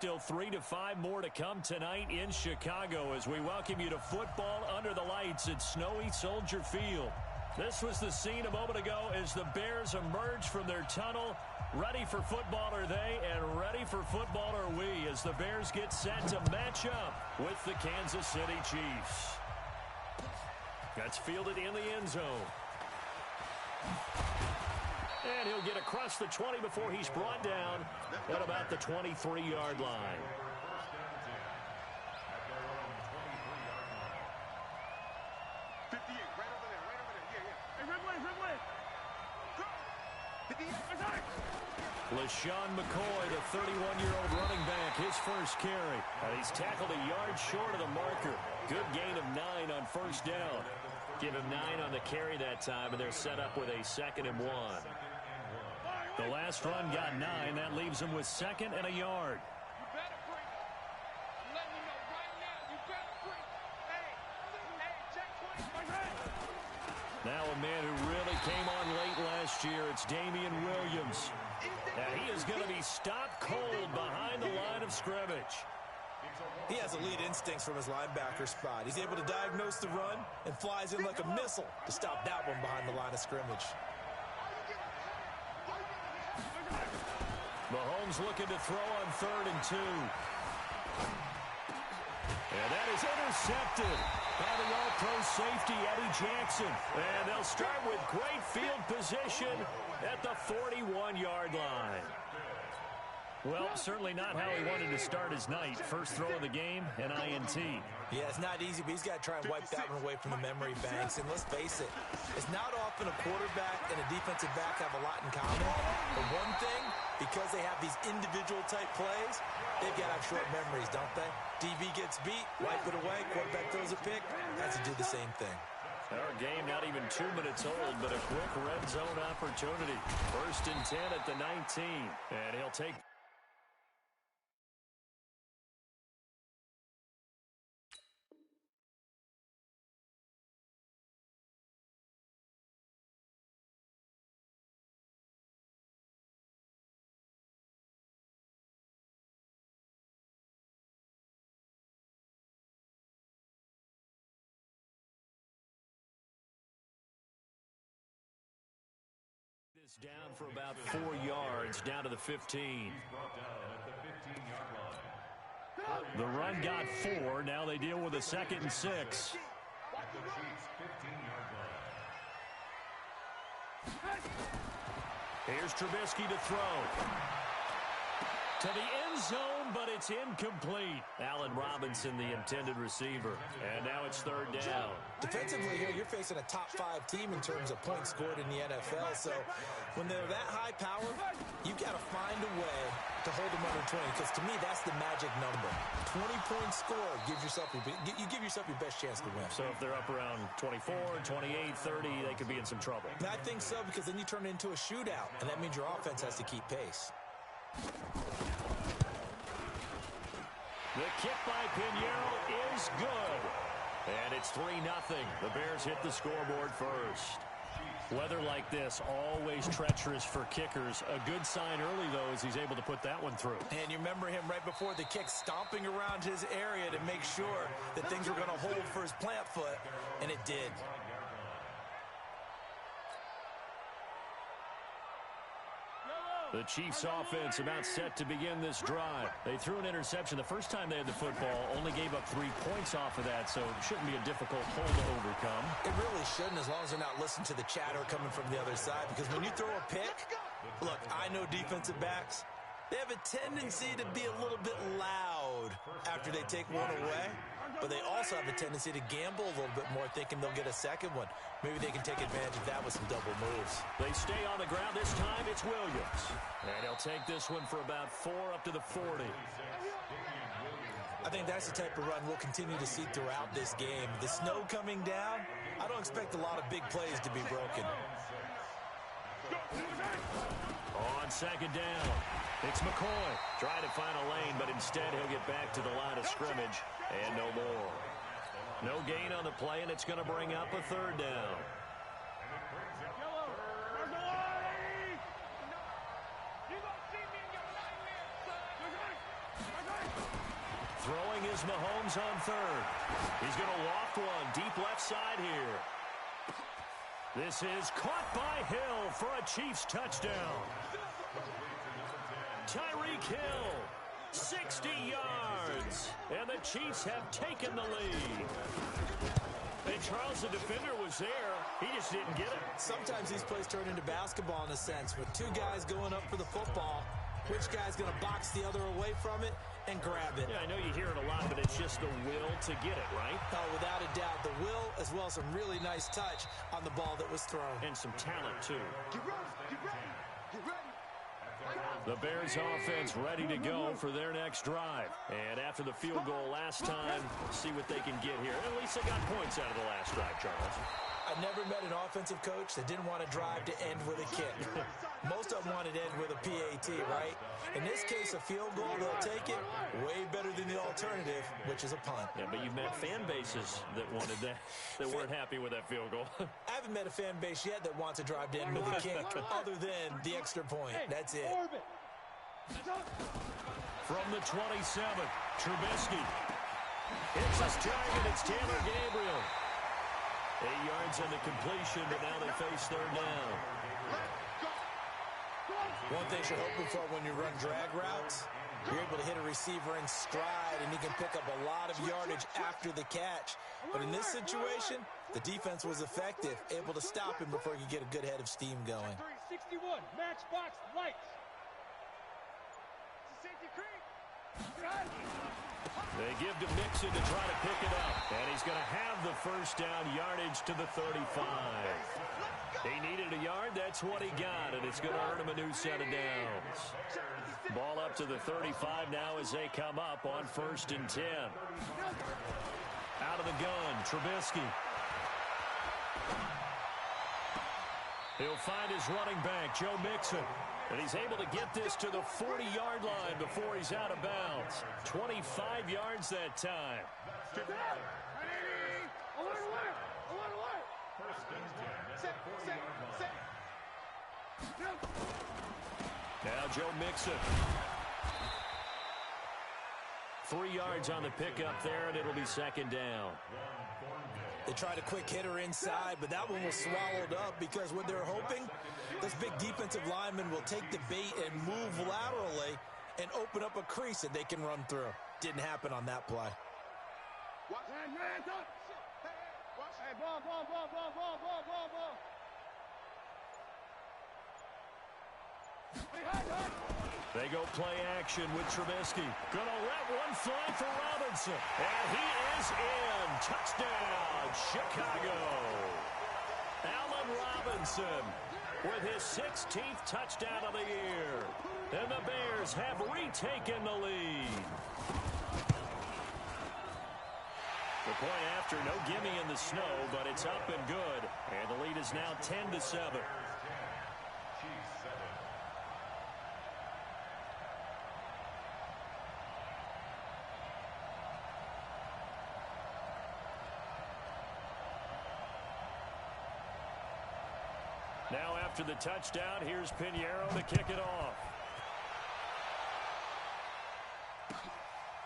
still 3 to 5 more to come tonight in Chicago as we welcome you to football under the lights at snowy Soldier Field. This was the scene a moment ago as the Bears emerged from their tunnel. Ready for football are they, and ready for football are we as the Bears get set to match up with the Kansas City Chiefs. That's fielded in the end zone. And he'll get across the 20 before he's brought down at about the 23-yard line. LaShawn McCoy, the 31-year-old running back, his first carry. And he's tackled a yard short of the marker. Good gain of 9 on first down. Give him 9 on the carry that time, and they're set up with a 2nd and 1. The last run got 9. That leaves him with 2nd and a yard. Now a man who really came on late last year, it's Damian Williams. Now he is going to be stopped cold behind the line of scrimmage. He has elite instincts from his linebacker spot. He's able to diagnose the run and flies in like a missile to stop that one behind the line of scrimmage. Mahomes looking to throw on 3rd and 2. And that is intercepted by the all-pro safety, Eddie Jackson. And they'll start with great field position at the 41-yard line. Well, certainly not how he wanted to start his night. First throw of the game, an INT. Yeah, it's not easy, but he's got to try and wipe that one away from the memory banks. And let's face it, it's not often a quarterback and a defensive back have a lot in common. But one thing, because they have these individual-type plays, they've got to have short memories, don't they? DB gets beat, wipe it away, quarterback throws a pick, has to do the same thing. Our game not even 2 minutes old, but a quick red zone opportunity. 1st and 10 at the 19, and he'll take... down for about 4 yards, down to the 15. The run got 4. Now they deal with a 2nd and 6. Here's Trubisky to throw. To the end zone, but it's incomplete. Allen Robinson, the intended receiver. And now it's 3rd down. Defensively here, you're facing a top-5 team in terms of points scored in the NFL. So when they're that high power, you've got to find a way to hold them under 20. Because to me, that's the magic number. 20 points scored, you give yourself your best chance to win. So if they're up around 24, 28, 30, they could be in some trouble. And I think so, because then you turn it into a shootout. And that means your offense has to keep pace. The kick by Pinheiro is good. And it's 3-0. The Bears hit the scoreboard first. Weather like this, always treacherous for kickers. A good sign early, though, as he's able to put that one through. And you remember him right before the kick stomping around his area to make sure that things were going to hold for his plant foot, and it did. The Chiefs offense about set to begin this drive. They threw an interception the first time they had the football, only gave up 3 points off of that, so it shouldn't be a difficult hole to overcome. It really shouldn't, as long as they're not listening to the chatter coming from the other side, because when you throw a pick, look, I know defensive backs, they have a tendency to be a little bit loud after they take one away, but they also have a tendency to gamble a little bit more, thinking they'll get a second one. Maybe they can take advantage of that with some double moves. They stay on the ground. This time it's Williams. And he'll take this one for about 4 up to the 40. I think that's the type of run we'll continue to see throughout this game. The snow coming down, I don't expect a lot of big plays to be broken. On 2nd down, it's McCoy. Trying to find a lane, but instead he'll get back to the line of scrimmage. And no more. No gain on the play, and it's going to bring up a 3rd down. is Mahomes on third. He's going to loft one deep left side here. This is caught by Hill for a Chiefs touchdown. Tyreek Hill, 60 yards. And the Chiefs have taken the lead. And Charles, the defender, was there. He just didn't get it. Sometimes these plays turn into basketball in a sense. With two guys going up for the football, which guy's going to box the other away from it and grab it? Yeah, I know you hear it a lot, but it's just the will to get it, right? Oh, without a doubt. The will, as well as some really nice touch on the ball that was thrown. And some talent, too. Get ready, get ready, get ready. The Bears offense ready to go for their next drive. And after the field goal last time, see what they can get here. At least they got points out of the last drive, Charles. I never met an offensive coach that didn't want to drive to end with a kick. Most of them wanted to end with a PAT, right? In this case, a field goal, they'll take it. Way better than the alternative, which is a punt. Yeah, but you've met fan bases that wanted that, that weren't happy with that field goal. I haven't met a fan base yet that wants to drive to end with a kick other than the extra point. That's it. From the 27, Trubisky. Hits his target. It's Taylor Gabriel. 8 yards on the completion, but now they face third down. One thing you're hoping for when you run drag routes, you're able to hit a receiver in stride, and he can pick up a lot of yardage after the catch. But in this situation, the defense was effective, able to stop him before he could get a good head of steam going. 61, matchbox lights. Safety creek. They give to Mixon to try to pick it up. And he's going to have the first down, yardage to the 35. He needed a yard. That's what he got. And it's going to earn him a new set of downs. Ball up to the 35 now as they come up on 1st and 10. Out of the gun, Trubisky. He'll find his running back, Joe Mixon. And he's able to get this to the 40-yard line before he's out of bounds. 25 yards that time. Now Joe Mixon. 3 yards on the pickup there, and it'll be 2nd down. They tried a quick hitter inside, but that one was swallowed up because what they're hoping, this big defensive lineman will take the bait and move laterally and open up a crease that they can run through. Didn't happen on that play. They go play action with Trubisky. Gonna let one fly for Robinson. And he is in. Touchdown, Chicago. Allen Robinson with his 16th touchdown of the year. And the Bears have retaken the lead. The play after, no gimme in the snow, but it's up and good. And the lead is now 10-7. Now after the touchdown, here's Pinheiro to kick it off.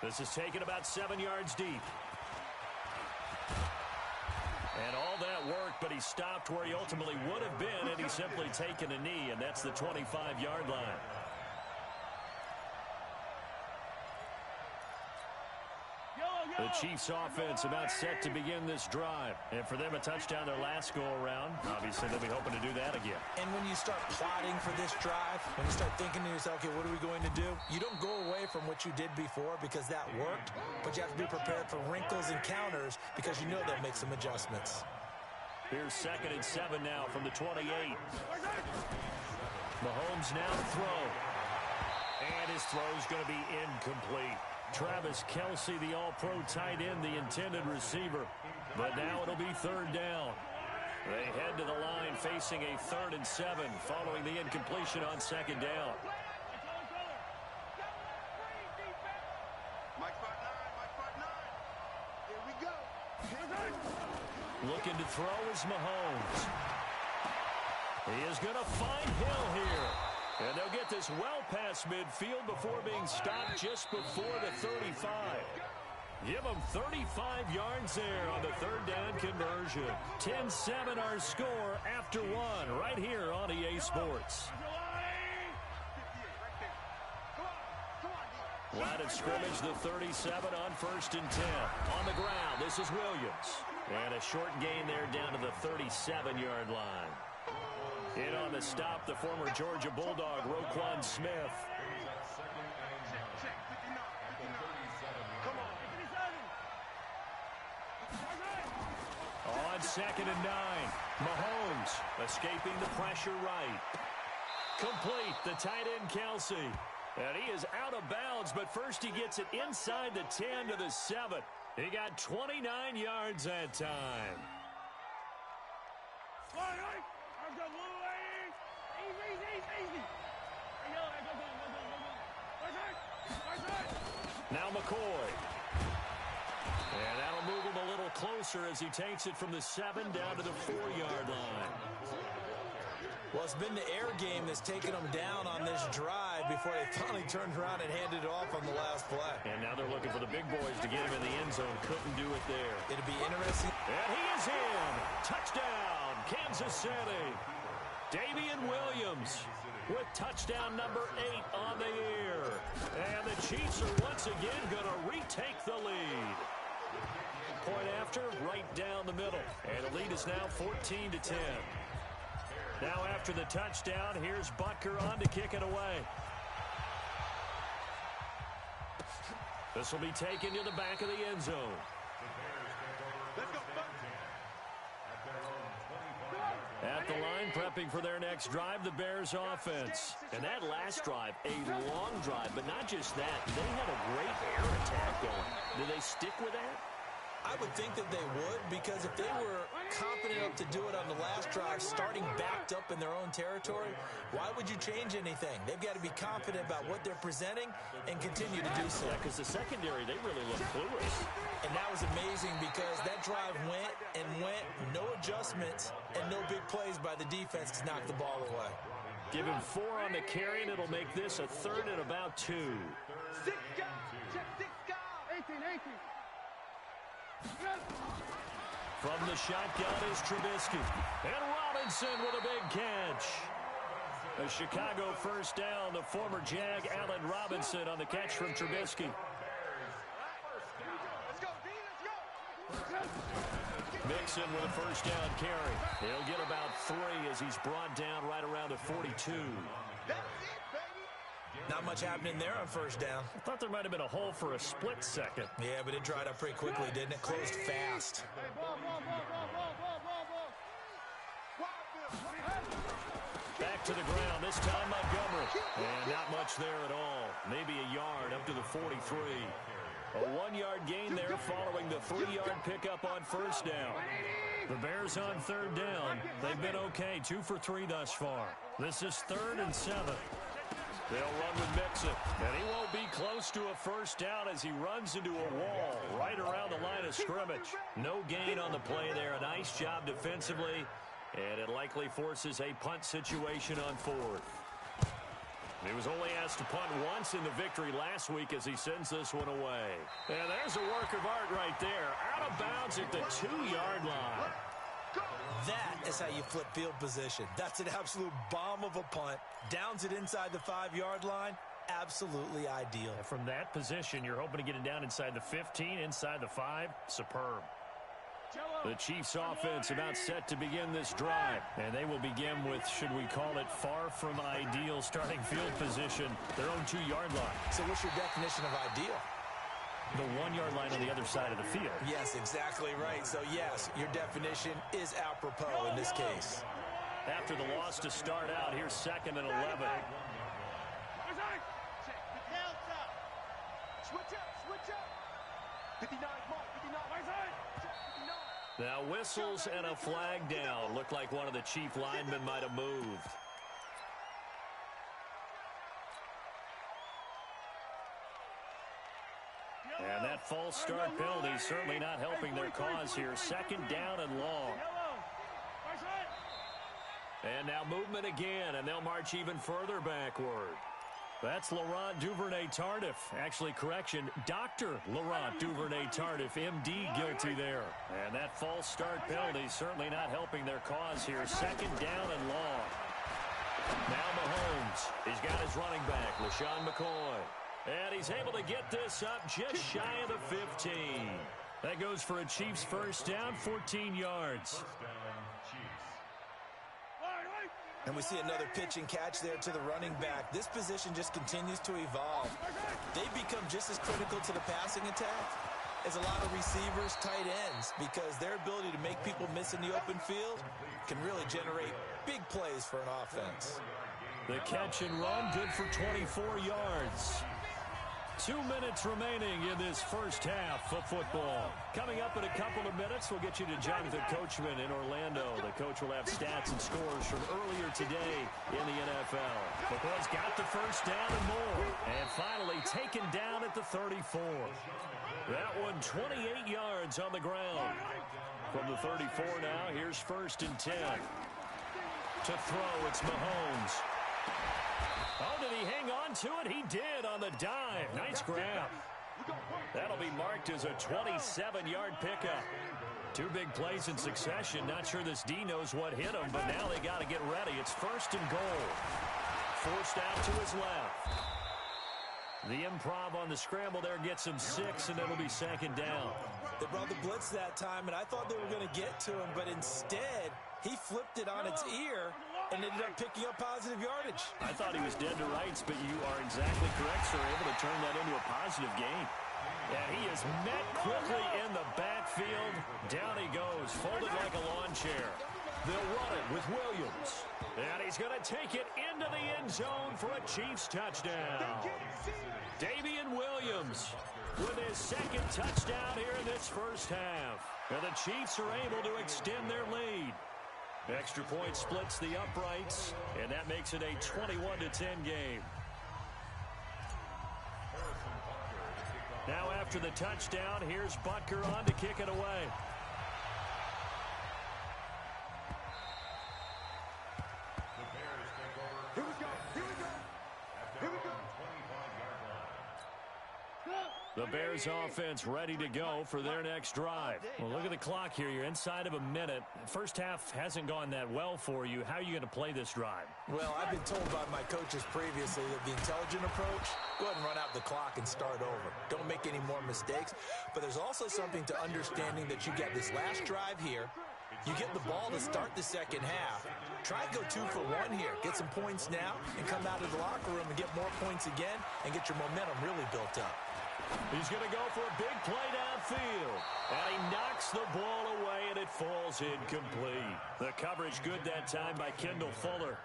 This is taken about 7 yards deep. And all that work, but he stopped where he ultimately would have been, and he's simply taken a knee, and that's the 25-yard line. The Chiefs offense about set to begin this drive. And for them, a touchdown their last go-around. Obviously, they'll be hoping to do that again. And when you start plotting for this drive, when you start thinking to yourself, okay, what are we going to do? You don't go away from what you did before because that worked, but you have to be prepared for wrinkles and counters because you know they'll make some adjustments. Here's 2nd and 7 now from the 28. Mahomes now to throw. And his throw's going to be incomplete. Travis Kelce, the all-pro tight end, the intended receiver. But now it'll be 3rd down. They head to the line facing a 3rd and 7 following the incompletion on 2nd down. Here we go. Looking to throw is Mahomes. He is going to find Hill here. And they'll get this well past midfield before being stopped just before the 35. Give them 35 yards there on the third down conversion. 10-7 our score after one right here on EA Sports. Line of scrimmage, the 37 on 1st and 10. On the ground, this is Williams. And a short gain there down to the 37-yard line. In on the stop, the former Georgia Bulldog, Roquan Smith. On 2nd and 9, Mahomes escaping the pressure right. Complete, the tight end Kelsey. And he is out of bounds, but first he gets it inside the 10 to the 7. He got 29 yards that time. Now McCoy. And that'll move him a little closer as he takes it from the 7 down to the 4-yard line. Well, it's been the air game that's taken them down on this drive before they finally turned around and handed it off on the last play. And now they're looking for the big boys to get him in the end zone. Couldn't do it there. It'll be interesting. And he is in. Touchdown, Kansas City. Damian Williams with touchdown number 8 on the year. And the Chiefs are once again going to retake the lead. Point after, right down the middle. And the lead is now 14-10. Now after the touchdown, here's Butker on to kick it away. This will be taken to the back of the end zone. At the line, prepping for their next drive, the Bears offense. And that last drive, a long drive, but not just that. They had a great air attack going. Do they stick with that? I would think that they would, because if they were confident enough to do it on the last drive, starting backed up in their own territory, why would you change anything? They've got to be confident about what they're presenting and continue to do so. Yeah, because the secondary, they really look clueless. And that was amazing because that drive went and went, no adjustments, and no big plays by the defense to knock the ball away. Give him 4 on the carry, and it'll make this a 3rd and about 2. 6 guys. Check 6 guys. 18. From the shotgun is Trubisky. And Robinson with a big catch. A Chicago first down. The former Jag, Allen Robinson, on the catch from Trubisky. Mixon with a first down carry. He'll get about 3 as he's brought down right around the 42. Not much happening there on first down. I thought there might have been a hole for a split second. Yeah, but it dried up pretty quickly, didn't it? Closed fast. Back to the ground, this time Montgomery. And not much there at all. Maybe a yard up to the 43. A 1-yard gain there following the 3-yard pickup on first down. The Bears on 3rd down. They've been okay, 2 for 3 thus far. This is 3rd and 7. They'll run with Mixon, and he won't be close to a first down as he runs into a wall right around the line of scrimmage. No gain on the play there. A nice job defensively, and it likely forces a punt situation on 4th. He was only asked to punt once in the victory last week as he sends this one away. And there's a work of art right there. Out of bounds at the 2-yard line. That is how you flip field position. That's an absolute bomb of a punt. Downs it inside the 5-yard line. Absolutely ideal. And from that position, you're hoping to get it down inside the 15, inside the 5. Superb. The Chiefs offense about set to begin this drive. And they will begin with, should we call it, far from ideal starting field position, their own 2-yard line. So what's your definition of ideal? The 1-yard line on the other side of the field. Yes, exactly right. So, yes, your definition is apropos in this case. After the loss to start out, here's 2nd and 11. Switch up. 59 mark, 59. Now whistles and a flag down. Looked like one of the Chief linemen might have moved. And that false start penalty certainly not helping their cause here. 2nd down and long. And now movement again, and they'll march even further backward. That's Laurent Duvernay-Tardif. Actually, correction, Dr. Laurent Duvernay-Tardif, MD, guilty there. And that false start penalty certainly not helping their cause here. Second down and long. Now Mahomes. He's got his running back, LaShawn McCoy. And he's able to get this up just shy of the 15. That goes for a Chiefs first down, 14 yards. And we see another pitch and catch there to the running back. This position just continues to evolve. They've become just as critical to the passing attack as a lot of receivers, tight ends, because their ability to make people miss in the open field can really generate big plays for an offense. The catch and run, good for 24 yards. 2 minutes remaining in this first half of football. Coming up in a couple of minutes, we'll get you to Jonathan Coachman in Orlando. The coach will have stats and scores from earlier today in the NFL. McCoy's got the first down and more. And finally taken down at the 34. That one 28 yards on the ground. From the 34 now, here's first and 10. To throw, it's Mahomes. Oh, did he hang on to it? He did on the dive. Nice grab. That'll be marked as a 27-yard pickup. 2 big plays in succession. Not sure this D knows what hit him, but now they got to get ready. It's first and goal. Forced out to his left. The improv on the scramble there gets him 6, and it'll be second down. They brought the blitz that time, and I thought they were going to get to him, but instead he flipped it on its ear and ended up picking up positive yardage. I thought he was dead to rights, but you are exactly correct, sir. Able to turn that into a positive gain. And he is met quickly in the backfield. Down he goes, folded like a lawn chair. They'll run it with Williams. And he's going to take it into the end zone for a Chiefs touchdown. Damian Williams with his second touchdown here in this first half. And the Chiefs are able to extend their lead. Extra point splits the uprights, and that makes it a 21-10 game. Now after the touchdown, here's Butker on to kick it away. Here we go. Here we go. The Bears offense ready to go for their next drive. Well, look at the clock here. You're inside of a minute. First half hasn't gone that well for you. How are you going to play this drive? Well, I've been told by my coaches previously that the intelligent approach, go ahead and run out the clock and start over. Don't make any more mistakes. But there's also something to understanding that you get this last drive here. You get the ball to start the second half. Try to go 2 for 1 here. Get some points now and come out of the locker room and get more points again and get your momentum really built up. He's going to go for a big play downfield. And he knocks the ball away, and it falls incomplete. The coverage good that time by Kendall Fuller.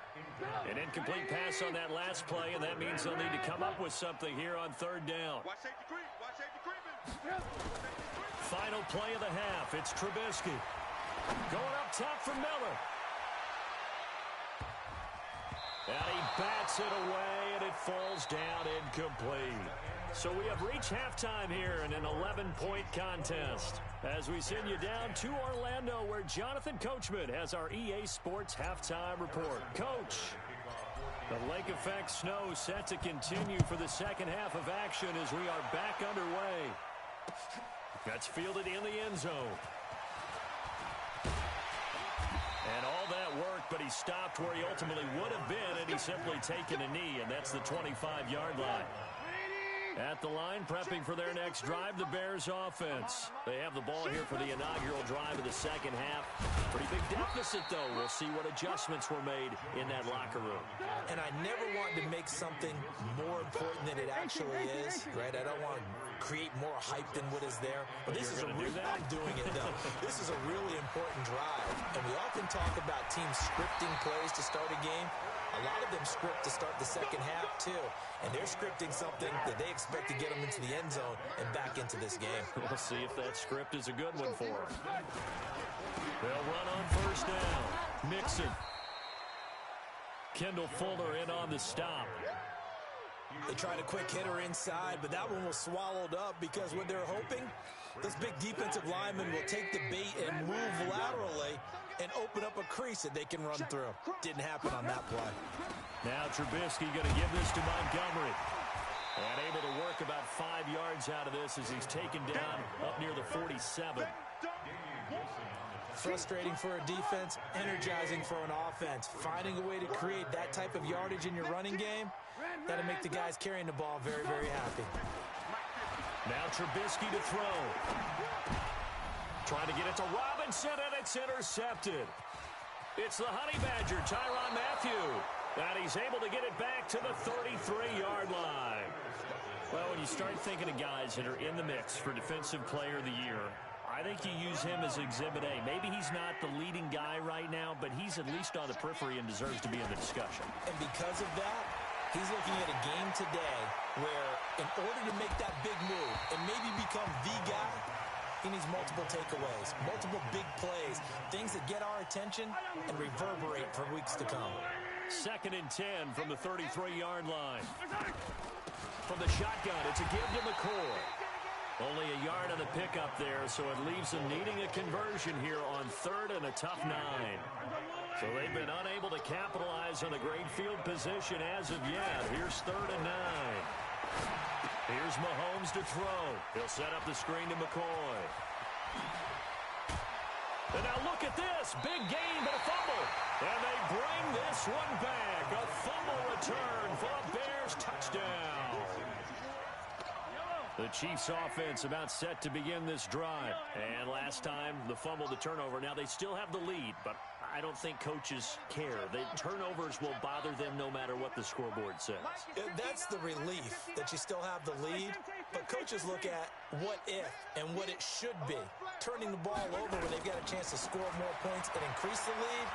An incomplete pass on that last play, and that means they'll need to come up with something here on third down. Watch safety creep. Watch safety creeping. Final play of the half. It's Trubisky. Going up top for Miller. And he bats it away, and it falls down incomplete. So we have reached halftime here in an 11-point contest. As we send you down to Orlando, where Jonathan Coachman has our EA Sports halftime report. Coach, the lake effect snow set to continue for the second half of action as we are back underway. That's fielded in the end zone. And all that work, but he stopped where he ultimately would have been, and he's simply taken a knee, and that's the 25-yard line. At the line, prepping for their next drive, the Bears offense. They have the ball here for the inaugural drive of the second half. Pretty big deficit, though. We'll see what adjustments were made in that locker room. And I never want to make something more important than it actually is, right? I don't want to create more hype than what is there. But this is I'm doing it, though. This is a really important drive. And we often talk about teams scripting plays to start a game. A lot of them script to start the second half, too. And they're scripting something that they expect to get them into the end zone and back into this game. We'll see if that script is a good one for them. They'll run on first down. Mixon. Kendall Fuller in on the stop. They tried a quick hitter inside, but that one was swallowed up because what they're hoping, those big defensive linemen will take the bait and move laterally and open up a crease that they can run through. Didn't happen on that play. Now Trubisky going to give this to Montgomery. And able to work about 5 yards out of this as he's taken down up near the 47. Frustrating for a defense, energizing for an offense. Finding a way to create that type of yardage in your running game, that'll make the guys carrying the ball very, very happy. Now Trubisky to throw. Trying to get it to Robinson, and it's intercepted. It's the Honey Badger, Tyrann Mathieu. And he's able to get it back to the 33-yard line. Well, when you start thinking of guys that are in the mix for Defensive Player of the Year, I think you use him as Exhibit A. Maybe he's not the leading guy right now, but he's at least on the periphery and deserves to be in the discussion. And because of that, he's looking at a game today where in order to make that big move and maybe become the guy, he needs multiple takeaways, multiple big plays, things that get our attention and reverberate for weeks to come. 2nd and 10 from the 33-yard line. From the shotgun, it's a give to McCoy. Only a yard on the pickup there, so it leaves them needing a conversion here on 3rd and a tough 9. So they've been unable to capitalize on the great field position as of yet. Here's 3rd and 9. Here's Mahomes to throw. He'll set up the screen to McCoy. And now look at this. Big gain, but a fumble. And they bring this one back. A fumble return for a Bears touchdown. The Chiefs offense about set to begin this drive. And last time, the fumble, the turnover. Now they still have the lead, but I don't think coaches care. The turnovers will bother them no matter what the scoreboard says. That's the relief that you still have the lead, but coaches look at what if and what it should be. Turning the ball over when they've got a chance to score more points and increase the lead,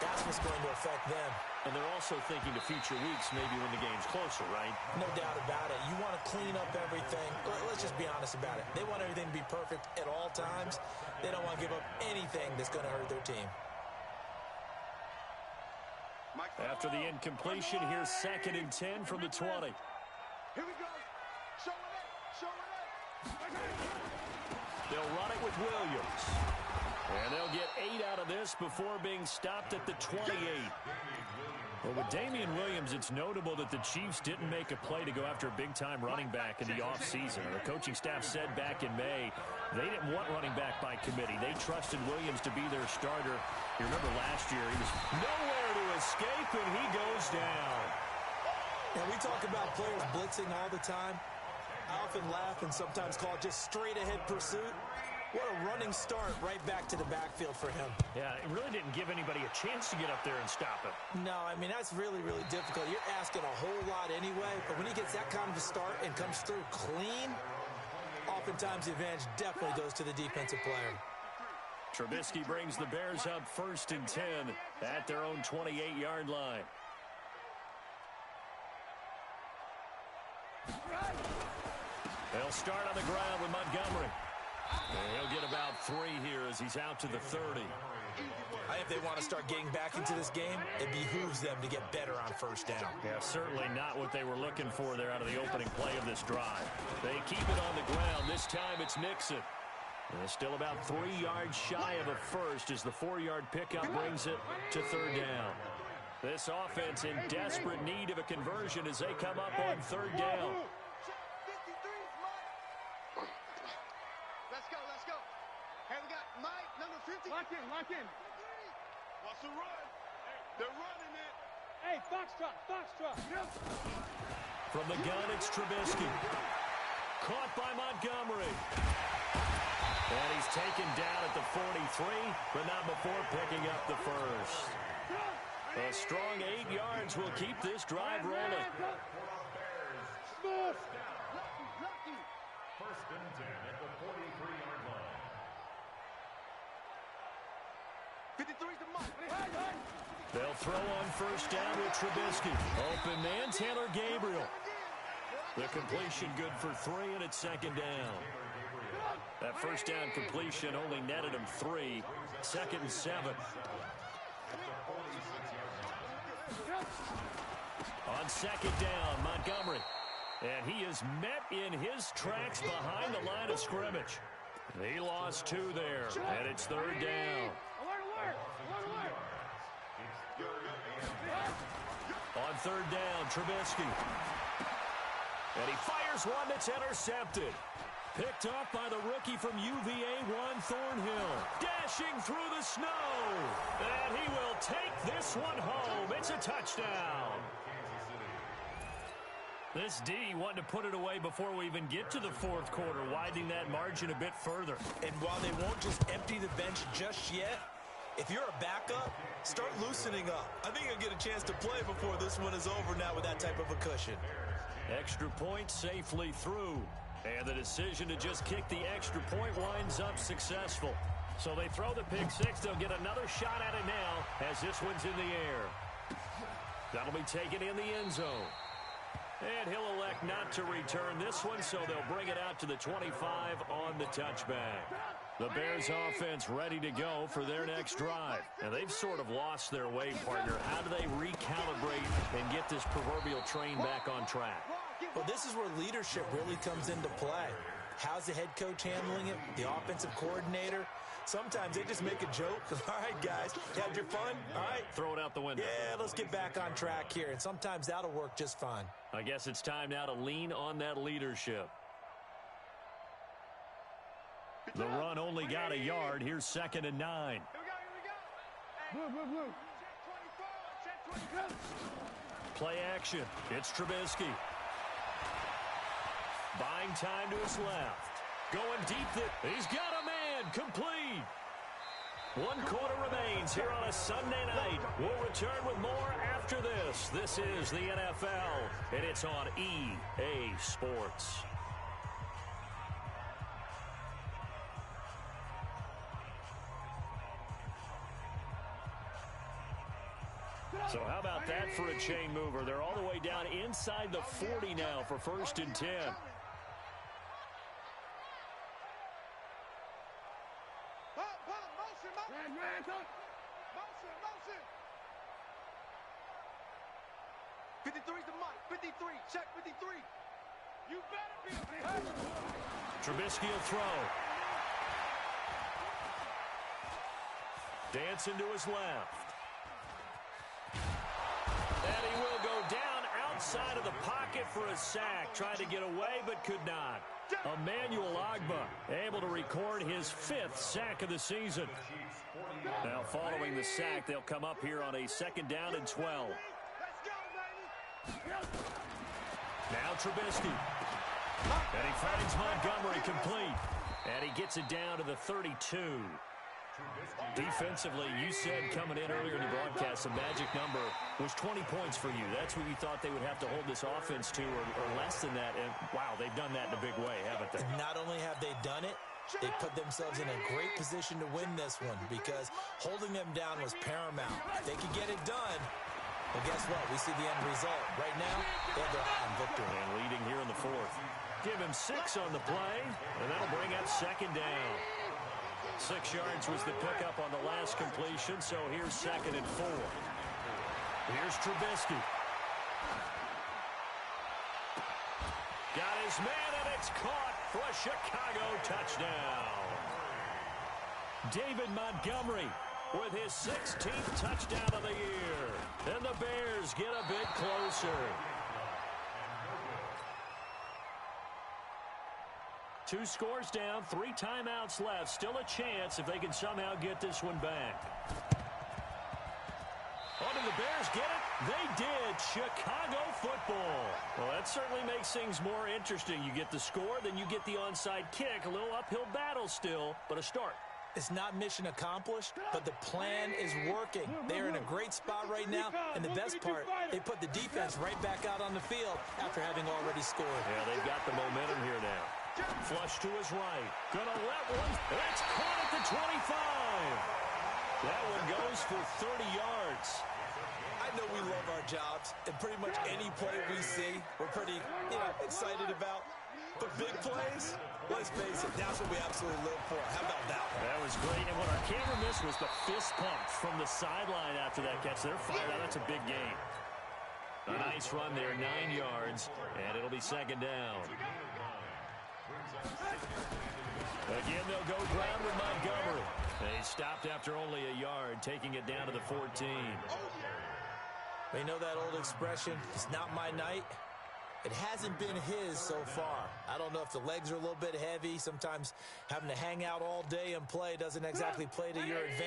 that's what's going to affect them. And they're also thinking to future weeks, maybe when the game's closer, right? No doubt about it. You want to clean up everything. Let's just be honest about it. They want everything to be perfect at all times. They don't want to give up anything that's going to hurt their team. After the incompletion, here's 2nd and 10 from the 20. Here we go. Show it up. Show it up. They'll run it with Williams. And they'll get 8 out of this before being stopped at the 28. Well, with Damian Williams, it's notable that the Chiefs didn't make a play to go after a big-time running back in the offseason. The coaching staff said back in May they didn't want running back by committee. They trusted Williams to be their starter. You remember last year, he was nowhere to escape, and he goes down. And we talk about players blitzing all the time. I often laugh and sometimes call it just straight-ahead pursuit. What a running start right back to the backfield for him. Yeah, it really didn't give anybody a chance to get up there and stop him. No, I mean, that's really, really difficult. You're asking a whole lot anyway, but when he gets that kind of a start and comes through clean, oftentimes the advantage definitely goes to the defensive player. Trubisky brings the Bears up 1st and 10 at their own 28-yard line. They'll start on the ground with Montgomery. And he'll get about 3 here as he's out to the 30. I think if they want to start getting back into this game, it behooves them to get better on 1st down. Yeah, certainly not what they were looking for there out of the opening play of this drive. They keep it on the ground. This time it's Mixon. And it's still about 3 yards shy of a first as the 4-yard pickup brings it to 3rd down. This offense in desperate need of a conversion as they come up on 3rd down. Let's go. Hey, we got Mike, number 50. Lock in. What's the run? They're running it. Hey, Foxtrot. From the gun, it's Trubisky. Caught by Montgomery. And he's taken down at the 43, but not before picking up the first. A strong 8 yards will keep this drive rolling. Smooth. 1st and 10 at the 43-yard line. 53's the mark. They'll throw on 1st down with Trubisky. Open man, Taylor Gabriel. The completion good for 3, and it's 2nd down. That 1st down completion only netted him 3. 2nd and 7. On 2nd down, Montgomery. And he is met in his tracks behind the line of scrimmage. He lost 2 there, and it's 3rd down. On 3rd down, Trubisky. And he fires one that's intercepted. Picked off by the rookie from UVA, Juan Thornhill. Dashing through the snow. And he will take this one home. It's a touchdown. This D wanted to put it away before we even get to the 4th quarter, widening that margin a bit further. And while they won't just empty the bench just yet, if you're a backup, start loosening up. I think you'll get a chance to play before this one is over now with that type of a cushion. Extra point safely through. And the decision to just kick the extra point winds up successful. So they throw the pick 6. They'll get another shot at it now as this one's in the air. That'll be taken in the end zone. And he'll elect not to return this one, so they'll bring it out to the 25 on the touchback. The Bears offense ready to go for their next drive. And they've sort of lost their way, partner. How do they recalibrate and get this proverbial train back on track? Well, this is where leadership really comes into play. How's the head coach handling it? The offensive coordinator? Sometimes they just make a joke. All right, guys, you had your fun? All right. Throw it out the window. Yeah, let's get back on track here. And sometimes that'll work just fine. I guess it's time now to lean on that leadership. The run only got a yard. Here's 2nd and 9. Here we go. Blue. Check 24. Play action. It's Trubisky. Buying time to his left. Going deep. He's got a man. Complete. 1 quarter remains here on a Sunday night. We'll return with more after this. This is the NFL, and it's on EA Sports. So how about that for a chain mover? They're all the way down inside the 40 now for 1st and 10. Motion. 53's the mic. 53. Check 53. You better be. Trubisky will throw. Dancing to his left. And he will go down outside of the pocket for a sack. Tried to get away, but could not. Emmanuel Ogbah able to record his 5th sack of the season. Now following the sack, they'll come up here on a 2nd down and 12. Now Trubisky. And he finds Montgomery complete. And he gets it down to the 32. Defensively, you said coming in earlier in the broadcast, the magic number was 20 points for you. That's what you thought they would have to hold this offense to, or less than that. And, wow, they've done that in a big way, haven't they? Not only have they done it, they put themselves in a great position to win this one because holding them down was paramount. If they could get it done, well, guess what? We see the end result. Right now, they have their eye on victory. And leading here in the 4th. Give him 6 on the play, and that'll bring up 2nd down. 6 yards was the pickup on the last completion, so here's 2nd and 4. Here's Trubisky. Got his man, and it's caught for a Chicago touchdown. David Montgomery with his 16th touchdown of the year. And the Bears get a bit closer. 2 scores down, 3 timeouts left. Still a chance if they can somehow get this one back. Oh, did the Bears get it? They did. Chicago football. Well, that certainly makes things more interesting. You get the score, then you get the onside kick. A little uphill battle still, but a start. It's not mission accomplished, but the plan is working. They're in a great spot right now, and the best part, they put the defense right back out on the field after having already scored. Yeah, they've got the momentum here now. Flush to his right. Gonna let one. It's caught at the 25. That one goes for 30 yards. I know we love our jobs, and pretty much any play we see, we're pretty, excited about. But big plays, let's face it, that's what we absolutely live for. How about that one? That was great. And what our camera missed was the fist pump from the sideline after that catch. They're fired out. That's a big game. A nice run there, 9 yards, and it'll be second down. Again, they'll go ground with Montgomery. They stopped after only a yard, taking it down to the 14. You know that old expression, it's not my night? It hasn't been his so far. I don't know if the legs are a little bit heavy. Sometimes having to hang out all day and play doesn't exactly play to your advantage.